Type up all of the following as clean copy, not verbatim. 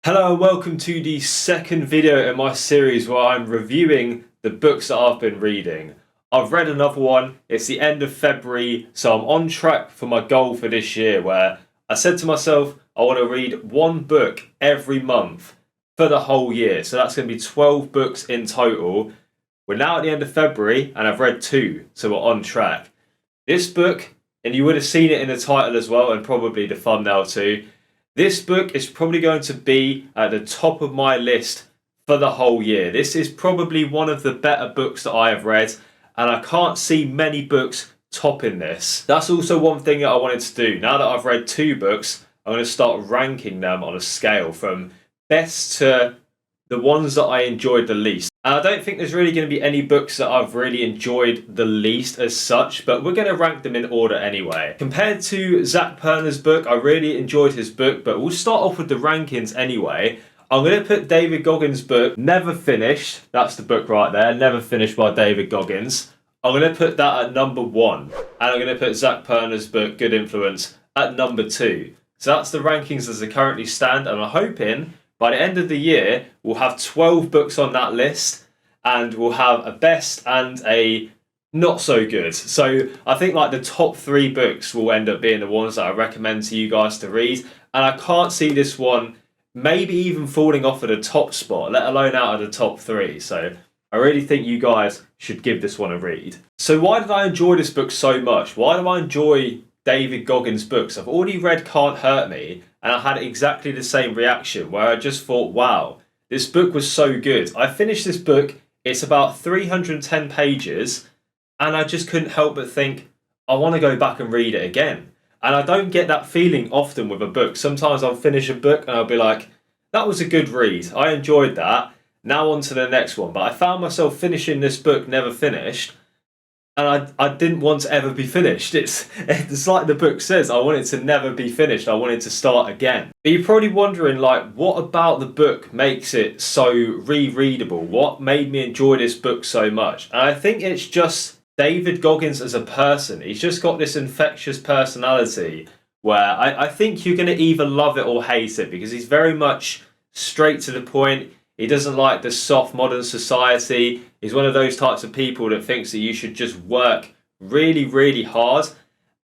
Hello and welcome to the second video in my series where I'm reviewing the books that I've been reading. I've read another one, it's the end of February, so I'm on track for my goal for this year where I said to myself I want to read one book every month for the whole year. So that's going to be 12 books in total. We're now at the end of February and I've read 2, so we're on track. This book, and you would have seen it in the title as well and probably the thumbnail too, this book is probably going to be at the top of my list for the whole year. This is probably one of the better books that I have read, and I can't see many books topping this. That's also one thing that I wanted to do. Now that I've read 2 books, I'm going to start ranking them on a scale from best to the ones that I enjoyed the least. And I don't think there's really going to be any books that I've really enjoyed the least as such, but we're going to rank them in order anyway. Compared to Zach Perner's book, I really enjoyed his book, but we'll start off with the rankings anyway. I'm going to put David Goggins' book, Never Finished, that's the book right there, Never Finished by David Goggins. I'm going to put that at number 1. And I'm going to put Zach Perner's book, Good Influence, at number 2. So that's the rankings as they currently stand, and I'm hoping by the end of the year, we'll have 12 books on that list and we'll have a best and a not so good. So I think like the top 3 books will end up being the ones that I recommend to you guys to read. And I can't see this one maybe even falling off at the top spot, let alone out of the top 3. So I really think you guys should give this one a read. So why did I enjoy this book so much? Why do I enjoy David Goggins' books? I've already read Can't Hurt Me, and I had exactly the same reaction where I just thought, wow, this book was so good. I finished this book, it's about 310 pages, and I just couldn't help but think, I want to go back and read it again. And I don't get that feeling often with a book. Sometimes I'll finish a book and I'll be like, that was a good read, I enjoyed that, now on to the next one. But I found myself finishing this book, Never Finished, and I didn't want to ever be finished. It's like the book says, I want it to never be finished. I want it to start again. But you're probably wondering, like, what about the book makes it so rereadable? What made me enjoy this book so much? And I think it's just David Goggins as a person. He's just got this infectious personality where I think you're going to either love it or hate it, because he's very much straight to the point. He doesn't like the soft modern society. He's one of those types of people that thinks that you should just work really, really hard.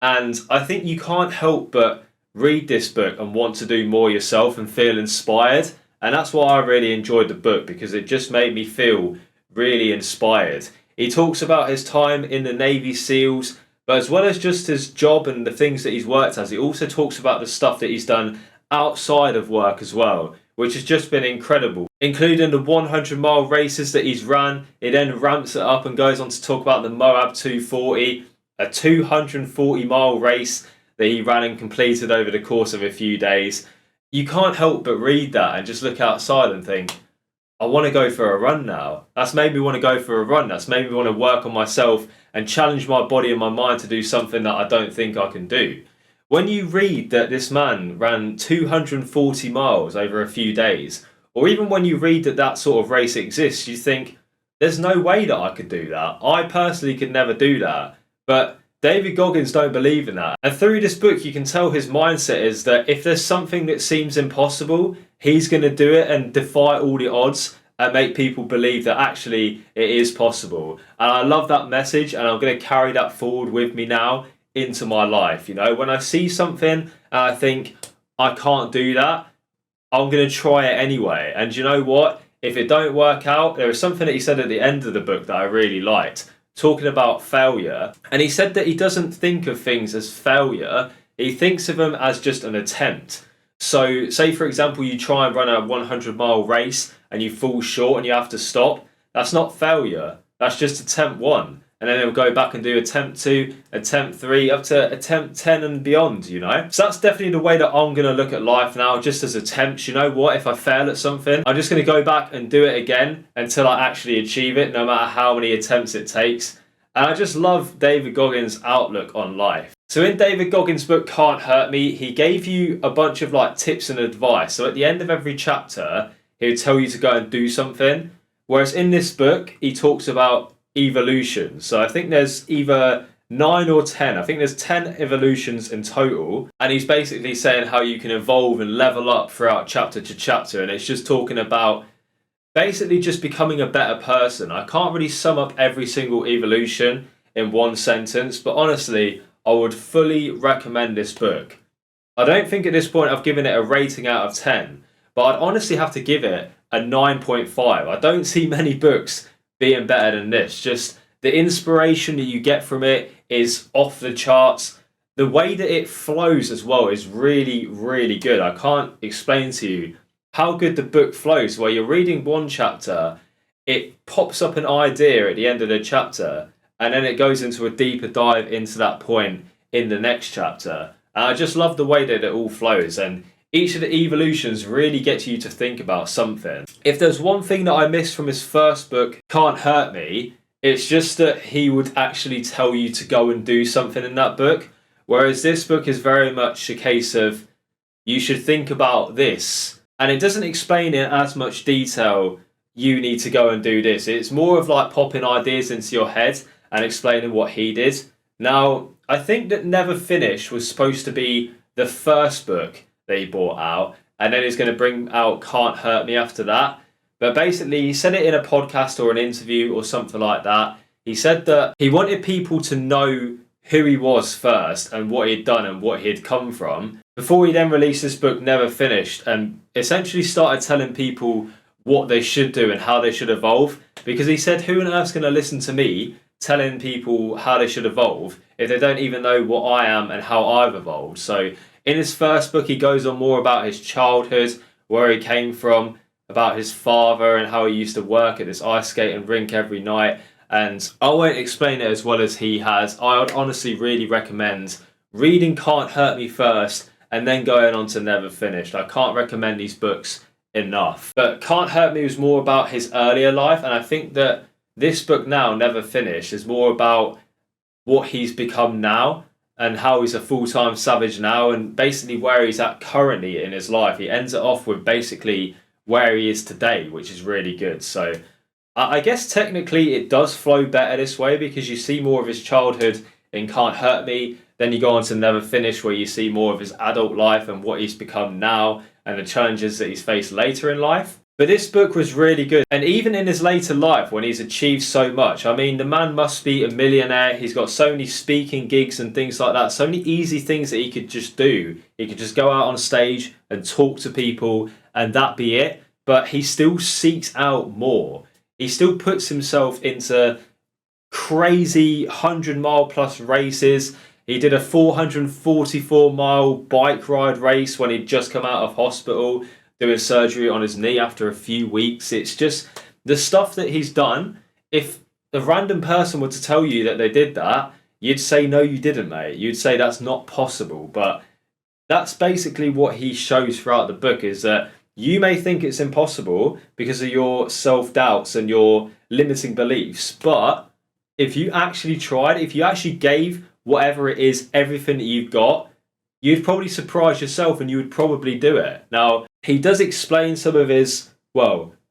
And I think you can't help but read this book and want to do more yourself and feel inspired. And that's why I really enjoyed the book, because it just made me feel really inspired. He talks about his time in the Navy SEALs, but as well as just his job and the things that he's worked as, he also talks about the stuff that he's done outside of work as well, which has just been incredible, including the 100-mile races that he's ran. He then ramps it up and goes on to talk about the Moab 240, a 240-mile race that he ran and completed over the course of a few days. You can't help but read that and just look outside and think, I want to go for a run now. That's made me want to go for a run. That's made me want to work on myself and challenge my body and my mind to do something that I don't think I can do. When you read that this man ran 240 miles over a few days, or even when you read that that sort of race exists, you think, there's no way that I could do that. I personally could never do that. But David Goggins don't believe in that. And through this book, you can tell his mindset is that if there's something that seems impossible, he's going to do it and defy all the odds and make people believe that actually it is possible. And I love that message, and I'm going to carry that forward with me now into my life. You know, when I see something and I think I can't do that, I'm going to try it anyway. And you know what? If it don't work out, there is something that he said at the end of the book that I really liked, talking about failure. And he said that he doesn't think of things as failure. He thinks of them as just an attempt. So say, for example, you try and run a 100-mile race and you fall short and you have to stop. That's not failure. That's just attempt 1. And then it'll go back and do attempt 2, attempt 3, up to attempt 10 and beyond, you know? So that's definitely the way that I'm going to look at life now, just as attempts. You know what? If I fail at something, I'm just going to go back and do it again until I actually achieve it, no matter how many attempts it takes. And I just love David Goggins' outlook on life. So in David Goggins' book, Can't Hurt Me, he gave you a bunch of like tips and advice. So at the end of every chapter, he would tell you to go and do something. Whereas in this book, he talks about evolution. So I think there's either 9 or 10. I think there's 10 evolutions in total. And he's basically saying how you can evolve and level up throughout chapter to chapter. And it's just talking about basically just becoming a better person. I can't really sum up every single evolution in one sentence, but honestly, I would fully recommend this book. I don't think at this point I've given it a rating out of 10, but I'd honestly have to give it a 9.5. I don't see many books being better than this. Just the inspiration that you get from it is off the charts. The way that it flows as well is really, really good. I can't explain to you how good the book flows. Where you're reading one chapter, it pops up an idea at the end of the chapter, and then it goes into a deeper dive into that point in the next chapter. And I just love the way that it all flows, and each of the evolutions really gets you to think about something. If there's one thing that I missed from his first book, Can't Hurt Me, it's just that he would actually tell you to go and do something in that book. Whereas this book is very much a case of, you should think about this. And it doesn't explain in as much detail, you need to go and do this. It's more of like popping ideas into your head and explaining what he did. Now, I think that Never Finish was supposed to be the first book that he brought out, and then he's going to bring out Can't Hurt Me after that. But basically, he said it in a podcast or an interview or something like that. He said that he wanted people to know who he was first and what he'd done and what he'd come from before he then released this book, Never Finished, and essentially started telling people what they should do and how they should evolve. Because he said, who on earth's going to listen to me telling people how they should evolve if they don't even know what I am and how I've evolved? So in his first book, he goes on more about his childhood, where he came from, about his father and how he used to work at this ice skating rink every night. And I won't explain it as well as he has. I would honestly really recommend reading Can't Hurt Me first and then going on to Never Finished. I can't recommend these books enough. But Can't Hurt Me was more about his earlier life, and I think that this book now, Never Finished, is more about what he's become now and how he's a full-time savage now, and basically where he's at currently in his life. He ends it off with basically where he is today, which is really good. So I guess technically it does flow better this way, because you see more of his childhood in Can't Hurt Me. Then you go on to Never Finish, where you see more of his adult life and what he's become now and the challenges that he's faced later in life. But this book was really good. And even in his later life, when he's achieved so much, I mean, the man must be a millionaire. He's got so many speaking gigs and things like that. So many easy things that he could just do. He could just go out on stage and talk to people and that be it. But he still seeks out more. He still puts himself into crazy 100-mile plus races. He did a 444-mile bike ride race when he'd just come out of hospital, doing surgery on his knee after a few weeks. It's just the stuff that he's done. If a random person were to tell you that they did that, you'd say, no, you didn't, mate. You'd say that's not possible. But that's basically what he shows throughout the book, is that you may think it's impossible because of your self-doubts and your limiting beliefs. But if you actually tried, if you actually gave whatever it is, everything that you've got, you'd probably surprise yourself and you would probably do it. Now, he does explain some of his,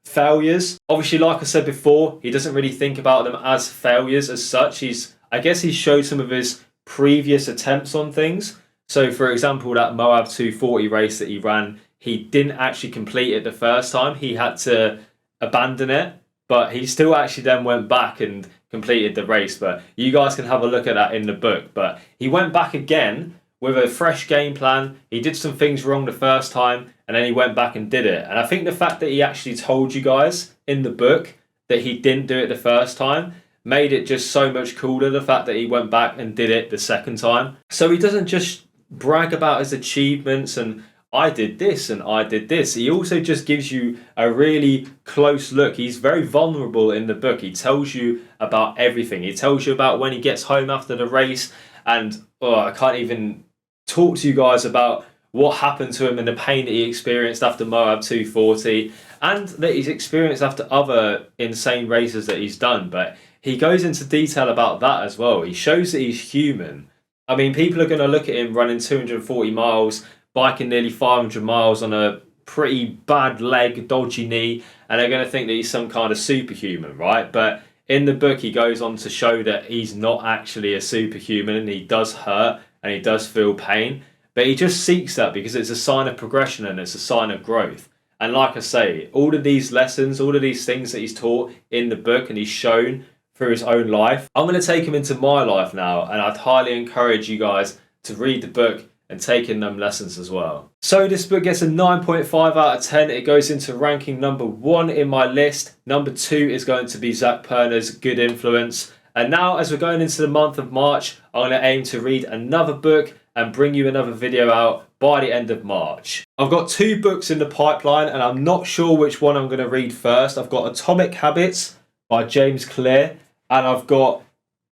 failures. Obviously, like I said before, he doesn't really think about them as failures as such. I guess he showed some of his previous attempts on things. So, for example, that Moab 240 race that he ran, he didn't actually complete it the first time. He had to abandon it, but he still actually then went back and completed the race. But you guys can have a look at that in the book. But he went back again with a fresh game plan. He did some things wrong the first time, and then he went back and did it. And I think the fact that he actually told you guys in the book that he didn't do it the first time made it just so much cooler, the fact that he went back and did it the second time. So he doesn't just brag about his achievements and I did this and I did this. He also just gives you a really close look. He's very vulnerable in the book. He tells you about everything. He tells you about when he gets home after the race, and I can't even talk to you guys about what happened to him and the pain that he experienced after Moab 240 and that he's experienced after other insane races that he's done. But he goes into detail about that as well. He shows that he's human. I mean, people are going to look at him running 240 miles, biking nearly 500 miles on a pretty bad leg, dodgy knee, and they're going to think that he's some kind of superhuman, right? But In the book, he goes on to show that he's not actually a superhuman and he does hurt and he does feel pain. But he just seeks that because it's a sign of progression and it's a sign of growth. And like I say, all of these lessons, all of these things that he's taught in the book and he's shown through his own life, I'm going to take him into my life now. And I'd highly encourage you guys to read the book and take in them lessons as well. So this book gets a 9.5 out of 10. It goes into ranking number 1 in my list. Number 2 is going to be Zach Perner's Good Influence. And now as we're going into the month of March, I'm going to aim to read another book and bring you another video out by the end of March. I've got 2 books in the pipeline and I'm not sure which one I'm going to read first. I've got Atomic Habits by James Clear and I've got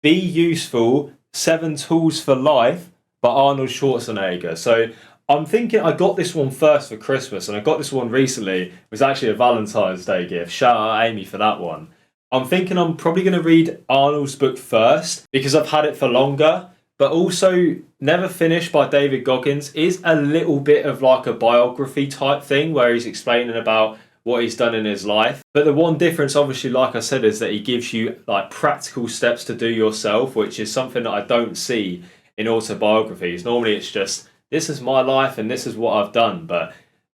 Be Useful, 7 Tools for Life by Arnold Schwarzenegger. So I'm thinking I got this one first for Christmas and I got this one recently. It was actually a Valentine's Day gift. Shout out Amy for that one. I'm thinking I'm probably going to read Arnold's book first because I've had it for longer. But also Never Finished by David Goggins is a little bit of like a biography type thing where he's explaining about what he's done in his life. But the one difference, obviously, like I said, is that he gives you like practical steps to do yourself, which is something that I don't see in autobiographies. Normally it's just, this is my life and this is what I've done. But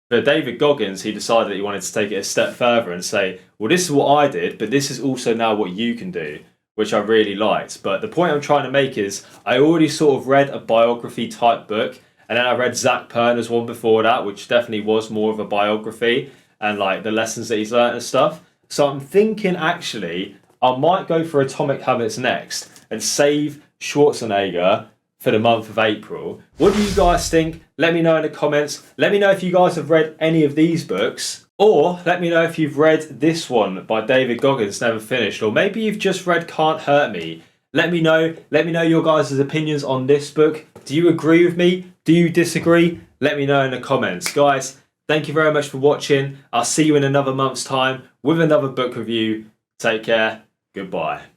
for David Goggins, he decided that he wanted to take it a step further and say, well, this is what I did, but this is also now what you can do, which I really liked. But the point I'm trying to make is I already sort of read a biography type book and then I read Zach Perner's one before that, which definitely was more of a biography and like the lessons that he's learned and stuff. So I'm thinking actually I might go for Atomic Habits next and save Schwarzenegger for the month of April. What do you guys think? Let me know in the comments. Let me know if you guys have read any of these books. Or let me know if you've read this one by David Goggins, Never Finished. Or maybe you've just read Can't Hurt Me. Let me know. Let me know your guys' opinions on this book. Do you agree with me? Do you disagree? Let me know in the comments. Guys, thank you very much for watching. I'll see you in another month's time with another book review. Take care. Goodbye.